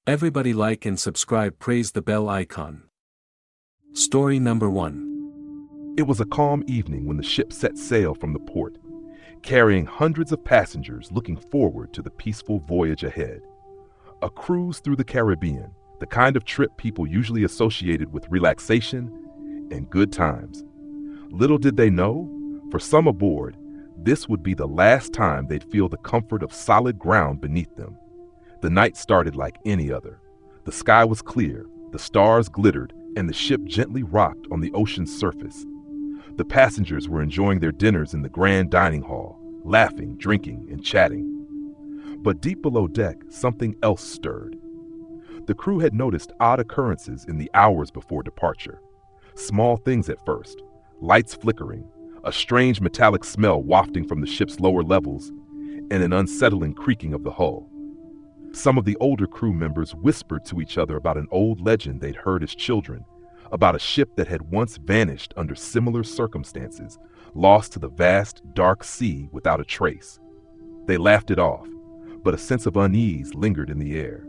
Everybody like and subscribe, praise the bell icon. Story number 1. It was a calm evening when the ship set sail from the port, carrying hundreds of passengers looking forward to the peaceful voyage ahead. A cruise through the Caribbean, the kind of trip people usually associated with relaxation and good times. Little did they know, for some aboard, this would be the last time they'd feel the comfort of solid ground beneath them. The night started like any other. The sky was clear, the stars glittered, and the ship gently rocked on the ocean's surface. The passengers were enjoying their dinners in the grand dining hall, laughing, drinking, and chatting. But deep below deck, something else stirred. The crew had noticed odd occurrences in the hours before departure. Small things at first, lights flickering, a strange metallic smell wafting from the ship's lower levels, and an unsettling creaking of the hull. Some of the older crew members whispered to each other about an old legend they'd heard as children, about a ship that had once vanished under similar circumstances, lost to the vast, dark sea without a trace. They laughed it off, but a sense of unease lingered in the air.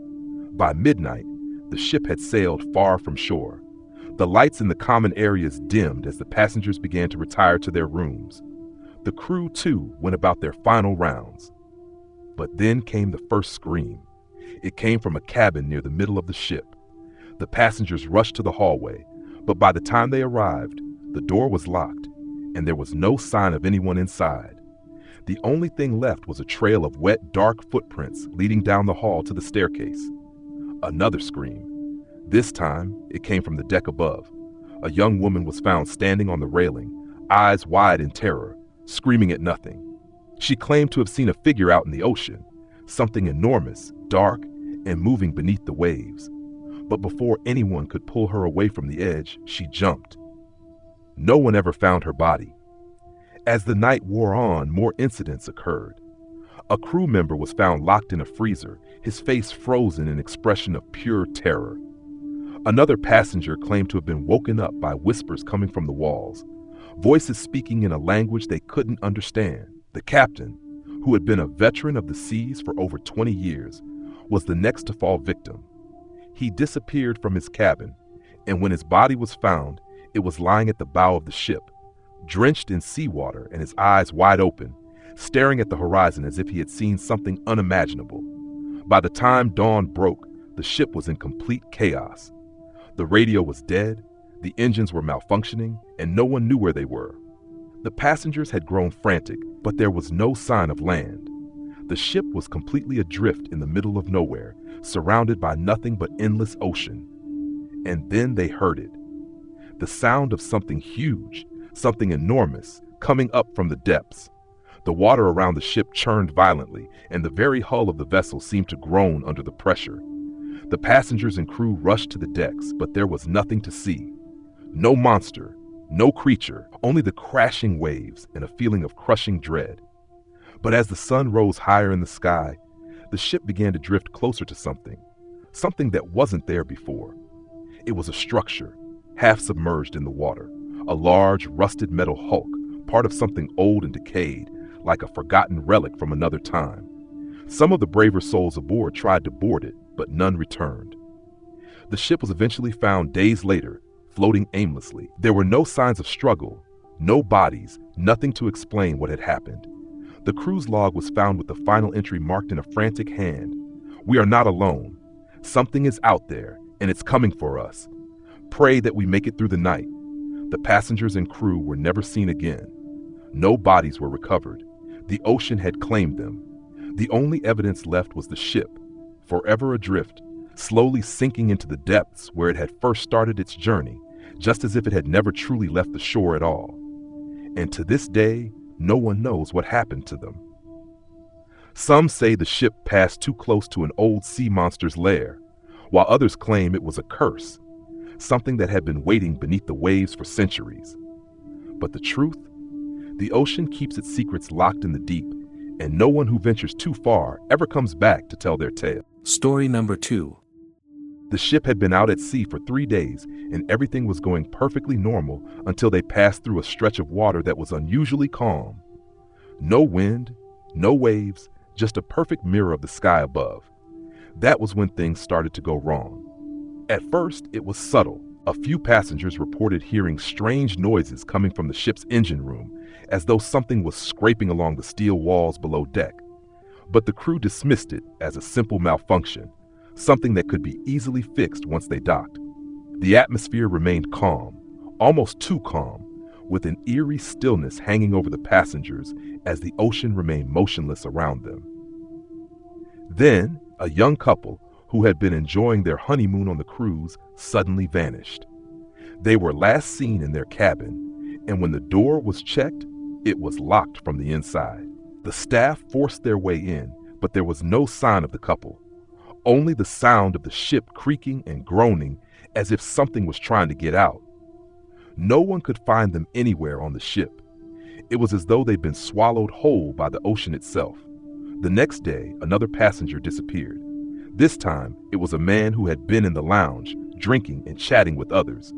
By midnight, the ship had sailed far from shore. The lights in the common areas dimmed as the passengers began to retire to their rooms. The crew, too, went about their final rounds. But then came the first scream. It came from a cabin near the middle of the ship. The passengers rushed to the hallway, but by the time they arrived, the door was locked, and there was no sign of anyone inside. The only thing left was a trail of wet, dark footprints leading down the hall to the staircase. Another scream. This time, it came from the deck above. A young woman was found standing on the railing, eyes wide in terror, screaming at nothing. She claimed to have seen a figure out in the ocean, something enormous, dark, and moving beneath the waves. But before anyone could pull her away from the edge, she jumped. No one ever found her body. As the night wore on, more incidents occurred. A crew member was found locked in a freezer, his face frozen in an expression of pure terror. Another passenger claimed to have been woken up by whispers coming from the walls, voices speaking in a language they couldn't understand. The captain, who had been a veteran of the seas for over 20 years, was the next to fall victim. He disappeared from his cabin, and when his body was found, it was lying at the bow of the ship, drenched in seawater and his eyes wide open, staring at the horizon as if he had seen something unimaginable. By the time dawn broke, the ship was in complete chaos. The radio was dead, the engines were malfunctioning, and no one knew where they were. The passengers had grown frantic, but there was no sign of land. The ship was completely adrift in the middle of nowhere, surrounded by nothing but endless ocean. And then they heard it. The sound of something huge, something enormous, coming up from the depths. The water around the ship churned violently, and the very hull of the vessel seemed to groan under the pressure. The passengers and crew rushed to the decks, but there was nothing to see. No monster, no creature, only the crashing waves and a feeling of crushing dread. But as the sun rose higher in the sky, the ship began to drift closer to something that wasn't there before. It was a structure, half submerged in the water, a large, rusted metal hulk, part of something old and decayed, like a forgotten relic from another time. Some of the braver souls aboard tried to board it, but none returned. The ship was eventually found days later, floating aimlessly. There were no signs of struggle, no bodies, nothing to explain what had happened. The crew's log was found with the final entry marked in a frantic hand. "We are not alone. Something is out there, and it's coming for us. Pray that we make it through the night." The passengers and crew were never seen again. No bodies were recovered. The ocean had claimed them. The only evidence left was the ship, forever adrift, slowly sinking into the depths where it had first started its journey, just as if it had never truly left the shore at all. And to this day, no one knows what happened to them. Some say the ship passed too close to an old sea monster's lair, while others claim it was a curse, something that had been waiting beneath the waves for centuries. But the truth? The ocean keeps its secrets locked in the deep, and no one who ventures too far ever comes back to tell their tale. Story number 2. The ship had been out at sea for 3 days, and everything was going perfectly normal until they passed through a stretch of water that was unusually calm. No wind, no waves, just a perfect mirror of the sky above. That was when things started to go wrong. At first, it was subtle. A few passengers reported hearing strange noises coming from the ship's engine room, as though something was scraping along the steel walls below deck. But the crew dismissed it as a simple malfunction, something that could be easily fixed once they docked. The atmosphere remained calm, almost too calm, with an eerie stillness hanging over the passengers as the ocean remained motionless around them. Then, a young couple who had been enjoying their honeymoon on the cruise suddenly vanished. They were last seen in their cabin, and when the door was checked, it was locked from the inside. The staff forced their way in, but there was no sign of the couple, only the sound of the ship creaking and groaning as if something was trying to get out. No one could find them anywhere on the ship. It was as though they'd been swallowed whole by the ocean itself. The next day, another passenger disappeared. This time, it was a man who had been in the lounge, drinking and chatting with others.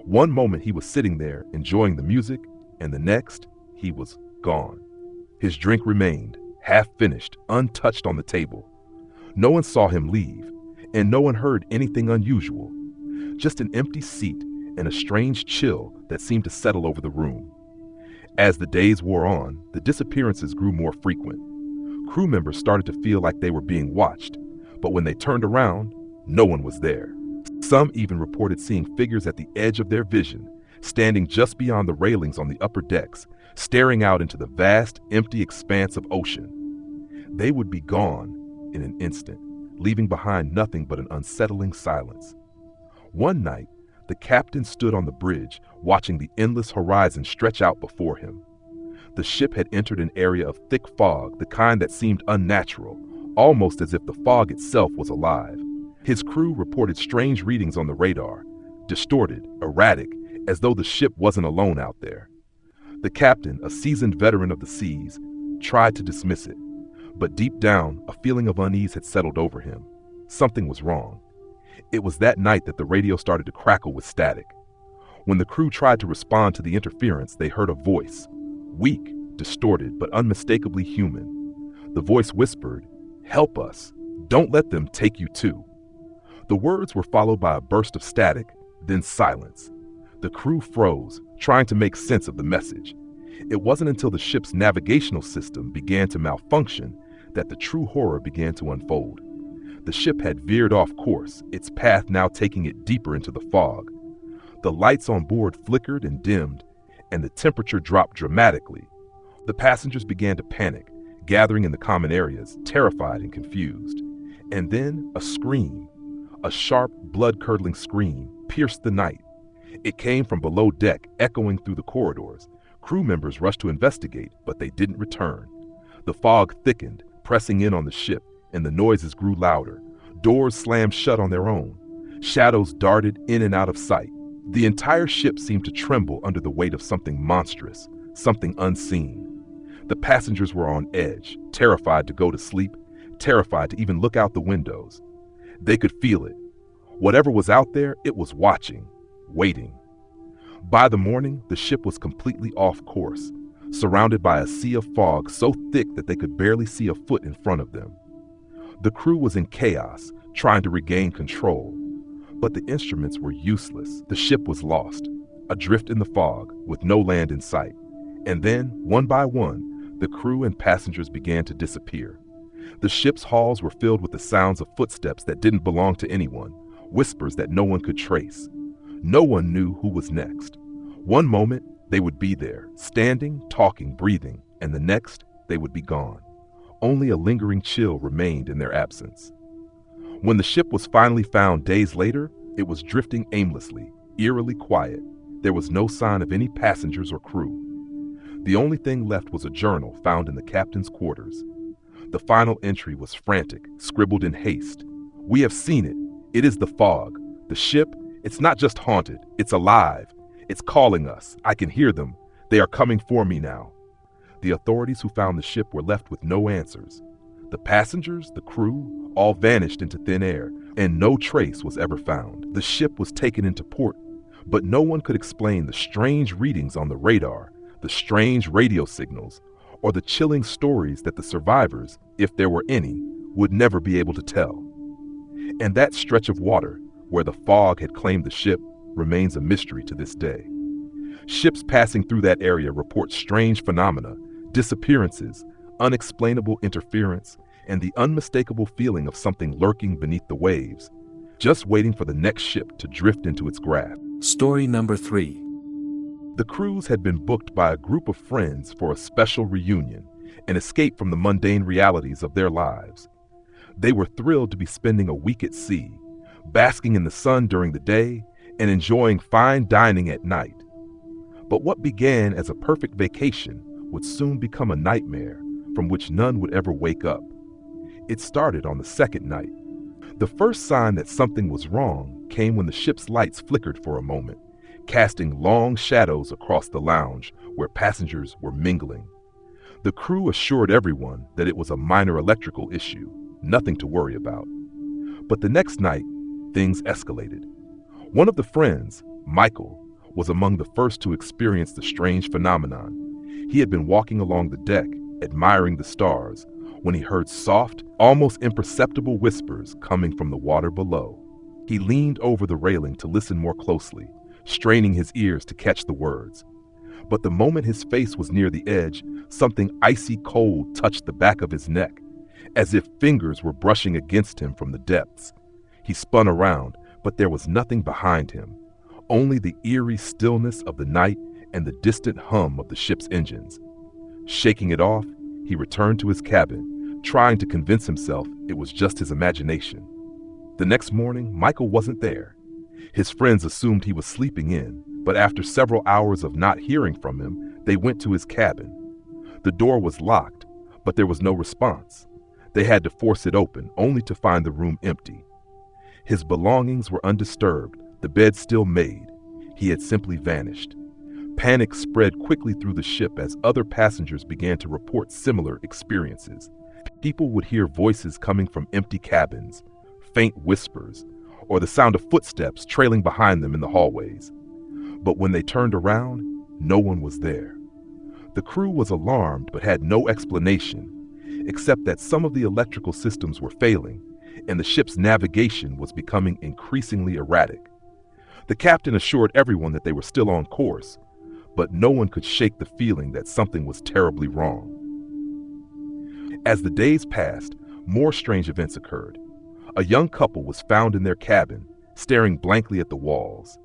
One moment he was sitting there, enjoying the music, and the next, he was gone. His drink remained, half finished, untouched on the table. No one saw him leave, and no one heard anything unusual. Just an empty seat and a strange chill that seemed to settle over the room. As the days wore on, the disappearances grew more frequent. Crew members started to feel like they were being watched, but when they turned around, no one was there. Some even reported seeing figures at the edge of their vision, standing just beyond the railings on the upper decks, staring out into the vast, empty expanse of ocean. They would be gone in an instant, leaving behind nothing but an unsettling silence. One night, the captain stood on the bridge, watching the endless horizon stretch out before him. The ship had entered an area of thick fog, the kind that seemed unnatural, almost as if the fog itself was alive. His crew reported strange readings on the radar, distorted, erratic, as though the ship wasn't alone out there. The captain, a seasoned veteran of the seas, tried to dismiss it, but deep down, a feeling of unease had settled over him. Something was wrong. It was that night that the radio started to crackle with static. When the crew tried to respond to the interference, they heard a voice, weak, distorted, but unmistakably human. The voice whispered, "Help us. Don't let them take you too." The words were followed by a burst of static, then silence. The crew froze, trying to make sense of the message. It wasn't until the ship's navigational system began to malfunction that the true horror began to unfold. The ship had veered off course, its path now taking it deeper into the fog. The lights on board flickered and dimmed, and the temperature dropped dramatically. The passengers began to panic, gathering in the common areas, terrified and confused. And then a scream, a sharp, blood-curdling scream, pierced the night. It came from below deck, echoing through the corridors. Crew members rushed to investigate, but they didn't return. The fog thickened, pressing in on the ship, and the noises grew louder. Doors slammed shut on their own. Shadows darted in and out of sight. The entire ship seemed to tremble under the weight of something monstrous, something unseen. The passengers were on edge, terrified to go to sleep, terrified to even look out the windows. They could feel it. Whatever was out there, it was watching, waiting. By the morning, the ship was completely off course, surrounded by a sea of fog so thick that they could barely see a foot in front of them. The crew was in chaos, trying to regain control. But the instruments were useless. The ship was lost, adrift in the fog, with no land in sight. And then, one by one, the crew and passengers began to disappear. The ship's halls were filled with the sounds of footsteps that didn't belong to anyone, whispers that no one could trace. No one knew who was next. One moment, they would be there, standing, talking, breathing, and the next, they would be gone. Only a lingering chill remained in their absence. When the ship was finally found days later, it was drifting aimlessly, eerily quiet. There was no sign of any passengers or crew. The only thing left was a journal found in the captain's quarters. The final entry was frantic, scribbled in haste. "We have seen it. It is the fog. The ship, it's not just haunted, it's alive. It's calling us. I can hear them. They are coming for me now." The authorities who found the ship were left with no answers. The passengers, the crew, all vanished into thin air, and no trace was ever found. The ship was taken into port, but no one could explain the strange readings on the radar, the strange radio signals, or the chilling stories that the survivors, if there were any, would never be able to tell. And that stretch of water, where the fog had claimed the ship, remains a mystery to this day. Ships passing through that area report strange phenomena, disappearances, unexplainable interference, and the unmistakable feeling of something lurking beneath the waves, just waiting for the next ship to drift into its grasp. Story number 3. The cruise had been booked by a group of friends for a special reunion, an escape from the mundane realities of their lives. They were thrilled to be spending a week at sea, basking in the sun during the day and enjoying fine dining at night. But what began as a perfect vacation would soon become a nightmare from which none would ever wake up. It started on the second night. The first sign that something was wrong came when the ship's lights flickered for a moment, casting long shadows across the lounge where passengers were mingling. The crew assured everyone that it was a minor electrical issue, nothing to worry about. But the next night, things escalated. One of the friends, Michael, was among the first to experience the strange phenomenon. He had been walking along the deck, admiring the stars, when he heard soft, almost imperceptible whispers coming from the water below. He leaned over the railing to listen more closely, straining his ears to catch the words. But the moment his face was near the edge, something icy cold touched the back of his neck, as if fingers were brushing against him from the depths. He spun around, but there was nothing behind him, only the eerie stillness of the night and the distant hum of the ship's engines. Shaking it off, he returned to his cabin, trying to convince himself it was just his imagination. The next morning, Michael wasn't there. His friends assumed he was sleeping in, but after several hours of not hearing from him, they went to his cabin. The door was locked, but there was no response. They had to force it open, only to find the room empty. His belongings were undisturbed, the bed still made. He had simply vanished. Panic spread quickly through the ship as other passengers began to report similar experiences. People would hear voices coming from empty cabins, faint whispers, or the sound of footsteps trailing behind them in the hallways. But when they turned around, no one was there. The crew was alarmed but had no explanation, except that some of the electrical systems were failing, and the ship's navigation was becoming increasingly erratic. The captain assured everyone that they were still on course, but no one could shake the feeling that something was terribly wrong. As the days passed, more strange events occurred. A young couple was found in their cabin, staring blankly at the walls.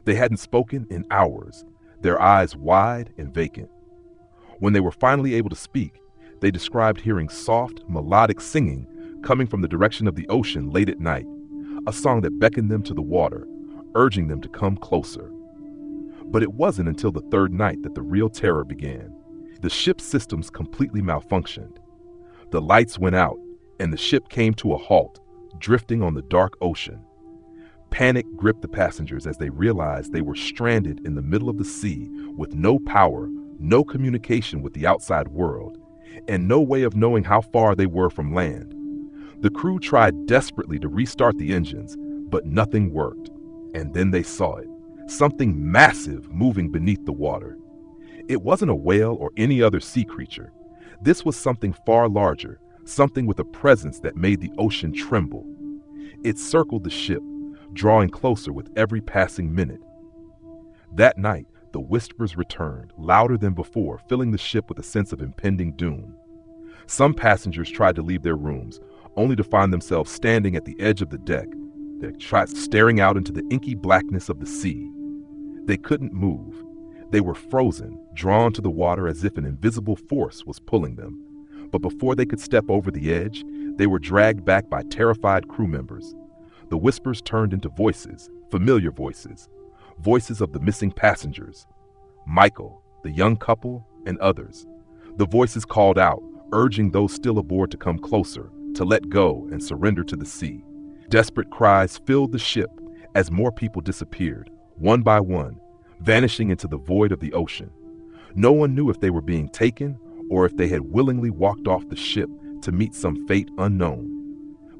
They hadn't spoken in hours, their eyes wide and vacant. When they were finally able to speak, they described hearing soft, melodic singing coming from the direction of the ocean late at night, a song that beckoned them to the water, urging them to come closer. But it wasn't until the third night that the real terror began. The ship's systems completely malfunctioned. The lights went out, and the ship came to a halt, drifting on the dark ocean. Panic gripped the passengers as they realized they were stranded in the middle of the sea with no power, no communication with the outside world, and no way of knowing how far they were from land. The crew tried desperately to restart the engines, but nothing worked. And then they saw it, something massive moving beneath the water. It wasn't a whale or any other sea creature. This was something far larger, something with a presence that made the ocean tremble. It circled the ship, drawing closer with every passing minute. That night, the whispers returned, louder than before, filling the ship with a sense of impending doom. Some passengers tried to leave their rooms, only to find themselves standing at the edge of the deck, staring out into the inky blackness of the sea. They couldn't move. They were frozen, drawn to the water as if an invisible force was pulling them. But before they could step over the edge, they were dragged back by terrified crew members. The whispers turned into voices, familiar voices, voices of the missing passengers, Michael, the young couple, and others. The voices called out, urging those still aboard to come closer, to let go and surrender to the sea. Desperate cries filled the ship as more people disappeared, one by one, vanishing into the void of the ocean. No one knew if they were being taken or if they had willingly walked off the ship to meet some fate unknown.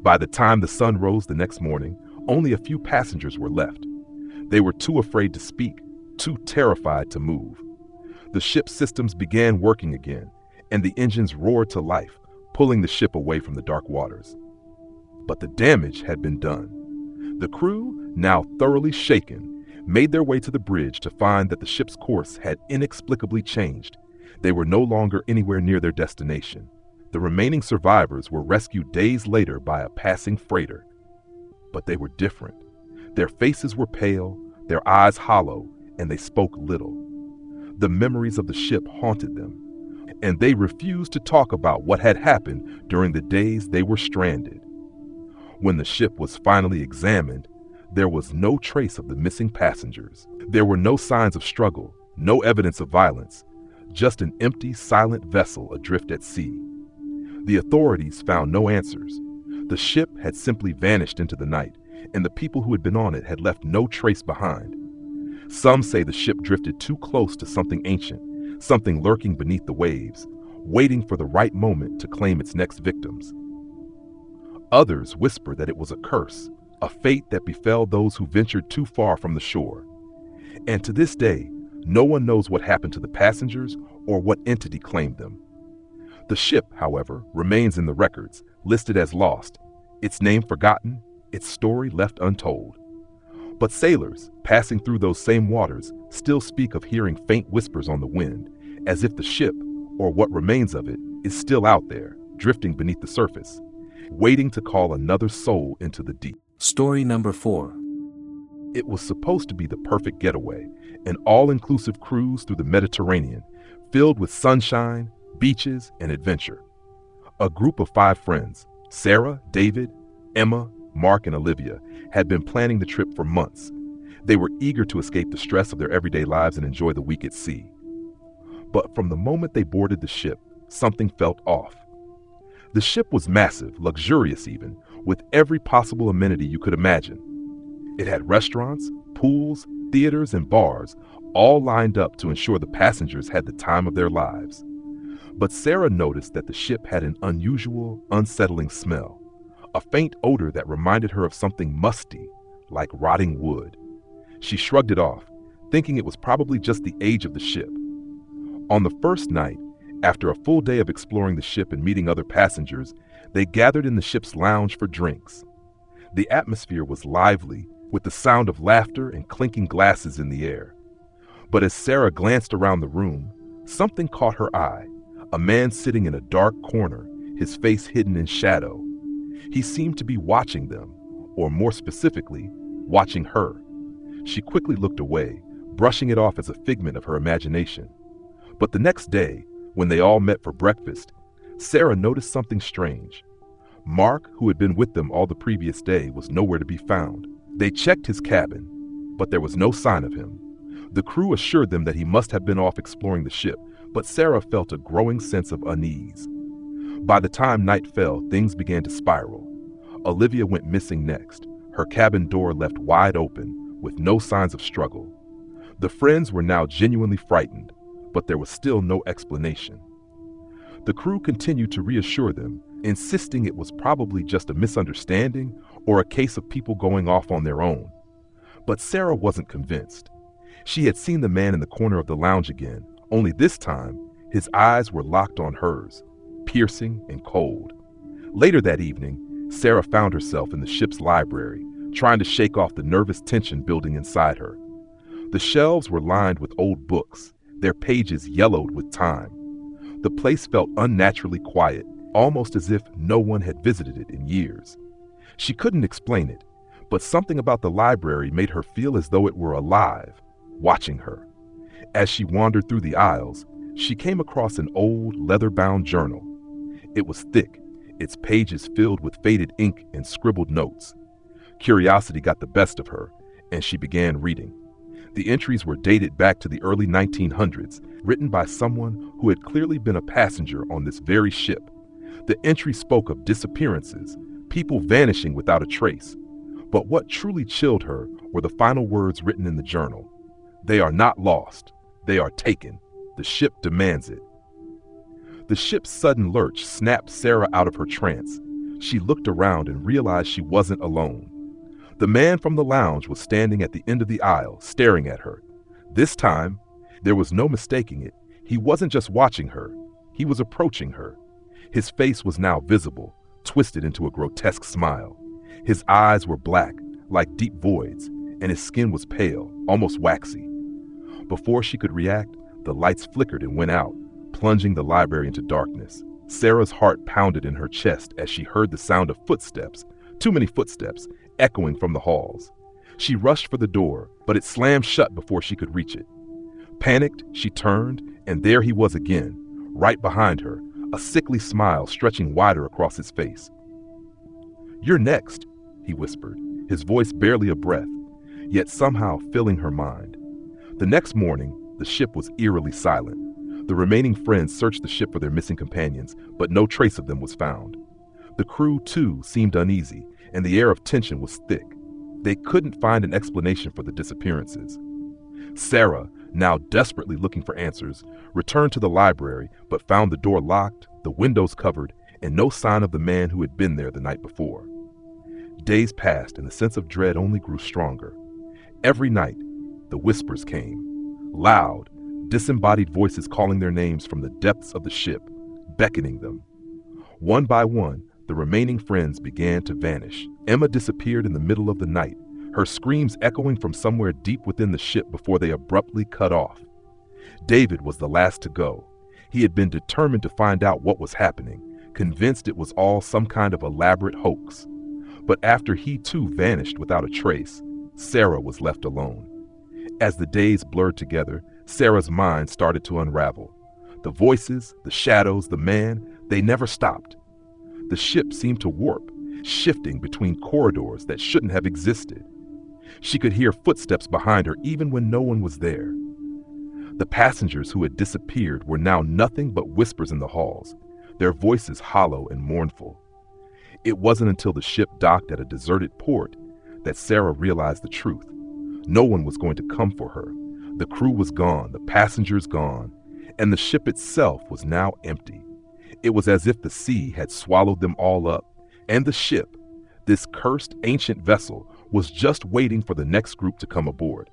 By the time the sun rose the next morning, only a few passengers were left. They were too afraid to speak, too terrified to move. The ship's systems began working again, and the engines roared to life, pulling the ship away from the dark waters. but the damage had been done. The crew, now thoroughly shaken, made their way to the bridge to find that the ship's course had inexplicably changed. They were no longer anywhere near their destination. The remaining survivors were rescued days later by a passing freighter. But they were different. Their faces were pale, their eyes hollow, and they spoke little. The memories of the ship haunted them, and they refused to talk about what had happened during the days they were stranded. When the ship was finally examined, there was no trace of the missing passengers. There were no signs of struggle, no evidence of violence, just an empty, silent vessel adrift at sea. The authorities found no answers. The ship had simply vanished into the night, and the people who had been on it had left no trace behind. Some say the ship drifted too close to something ancient, something lurking beneath the waves, waiting for the right moment to claim its next victims. Others whisper that it was a curse, a fate that befell those who ventured too far from the shore. And to this day, no one knows what happened to the passengers or what entity claimed them. The ship, however, remains in the records, listed as lost, its name forgotten, its story left untold. But sailors, passing through those same waters, still speak of hearing faint whispers on the wind, as if the ship, or what remains of it, is still out there, drifting beneath the surface, waiting to call another soul into the deep. Story number 4. It was supposed to be the perfect getaway, an all-inclusive cruise through the Mediterranean, filled with sunshine, beaches, and adventure. A group of 5 friends, Sarah, David, Emma, Mark, and Olivia, had been planning the trip for months. They were eager to escape the stress of their everyday lives and enjoy the week at sea. But from the moment they boarded the ship, something felt off. The ship was massive, luxurious even, with every possible amenity you could imagine. It had restaurants, pools, theaters, and bars, all lined up to ensure the passengers had the time of their lives. But Sarah noticed that the ship had an unusual, unsettling smell, a faint odor that reminded her of something musty, like rotting wood. She shrugged it off, thinking it was probably just the age of the ship. On the first night, after a full day of exploring the ship and meeting other passengers, they gathered in the ship's lounge for drinks. The atmosphere was lively, with the sound of laughter and clinking glasses in the air. But as Sarah glanced around the room, something caught her eye. A man sitting in a dark corner, his face hidden in shadow. He seemed to be watching them, or more specifically, watching her. She quickly looked away, brushing it off as a figment of her imagination. But the next day, when they all met for breakfast, Sarah noticed something strange. Mark, who had been with them all the previous day, was nowhere to be found. They checked his cabin, but there was no sign of him. The crew assured them that he must have been off exploring the ship, but Sarah felt a growing sense of unease. By the time night fell, things began to spiral. Olivia went missing next, her cabin door left wide open, with no signs of struggle. The friends were now genuinely frightened, but there was still no explanation. The crew continued to reassure them, insisting it was probably just a misunderstanding or a case of people going off on their own. But Sarah wasn't convinced. She had seen the man in the corner of the lounge again, only this time, his eyes were locked on hers, piercing and cold. Later that evening, Sarah found herself in the ship's library, trying to shake off the nervous tension building inside her. The shelves were lined with old books, their pages yellowed with time. The place felt unnaturally quiet, almost as if no one had visited it in years. She couldn't explain it, but something about the library made her feel as though it were alive, watching her. As she wandered through the aisles, she came across an old, leather-bound journal. It was thick, its pages filled with faded ink and scribbled notes. Curiosity got the best of her, and she began reading. The entries were dated back to the early 1900s, written by someone who had clearly been a passenger on this very ship. The entry spoke of disappearances, people vanishing without a trace. But what truly chilled her were the final words written in the journal. "They are not lost. They are taken. The ship demands it." The ship's sudden lurch snapped Sarah out of her trance. She looked around and realized she wasn't alone. The man from the lounge was standing at the end of the aisle, staring at her. This time, there was no mistaking it. He wasn't just watching her. He was approaching her. His face was now visible, twisted into a grotesque smile. His eyes were black, like deep voids, and his skin was pale, almost waxy. Before she could react, the lights flickered and went out, plunging the library into darkness. Sarah's heart pounded in her chest as she heard the sound of footsteps, too many footsteps, echoing from the halls. She rushed for the door, but it slammed shut before she could reach it. Panicked, she turned, and there he was again, right behind her, a sickly smile stretching wider across his face. "You're next," he whispered, his voice barely a breath, yet somehow filling her mind. The next morning, the ship was eerily silent. The remaining friends searched the ship for their missing companions, but no trace of them was found. The crew, too, seemed uneasy, and the air of tension was thick. They couldn't find an explanation for the disappearances. Sarah, now desperately looking for answers, returned to the library but found the door locked, the windows covered, and no sign of the man who had been there the night before. Days passed and the sense of dread only grew stronger. Every night, the whispers came, loud, disembodied voices calling their names from the depths of the ship, beckoning them. One by one, the remaining friends began to vanish. Emma disappeared in the middle of the night, her screams echoing from somewhere deep within the ship before they abruptly cut off. David was the last to go. He had been determined to find out what was happening, convinced it was all some kind of elaborate hoax. But after he too vanished without a trace, Sarah was left alone. As the days blurred together, Sarah's mind started to unravel. The voices, the shadows, the man, they never stopped. The ship seemed to warp, shifting between corridors that shouldn't have existed. She could hear footsteps behind her even when no one was there. The passengers who had disappeared were now nothing but whispers in the halls, their voices hollow and mournful. It wasn't until the ship docked at a deserted port that Sarah realized the truth. No one was going to come for her. The crew was gone, the passengers gone, and the ship itself was now empty. It was as if the sea had swallowed them all up, and the ship, this cursed ancient vessel, was just waiting for the next group to come aboard.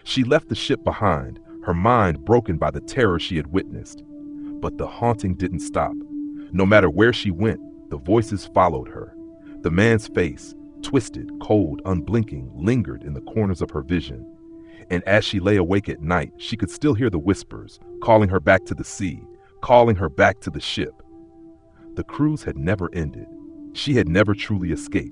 She left the ship behind, her mind broken by the terror she had witnessed. But the haunting didn't stop. No matter where she went, the voices followed her. The man's face, twisted, cold, unblinking, lingered in the corners of her vision. And as she lay awake at night, she could still hear the whispers, calling her back to the sea, calling her back to the ship. The cruise had never ended. She had never truly escaped.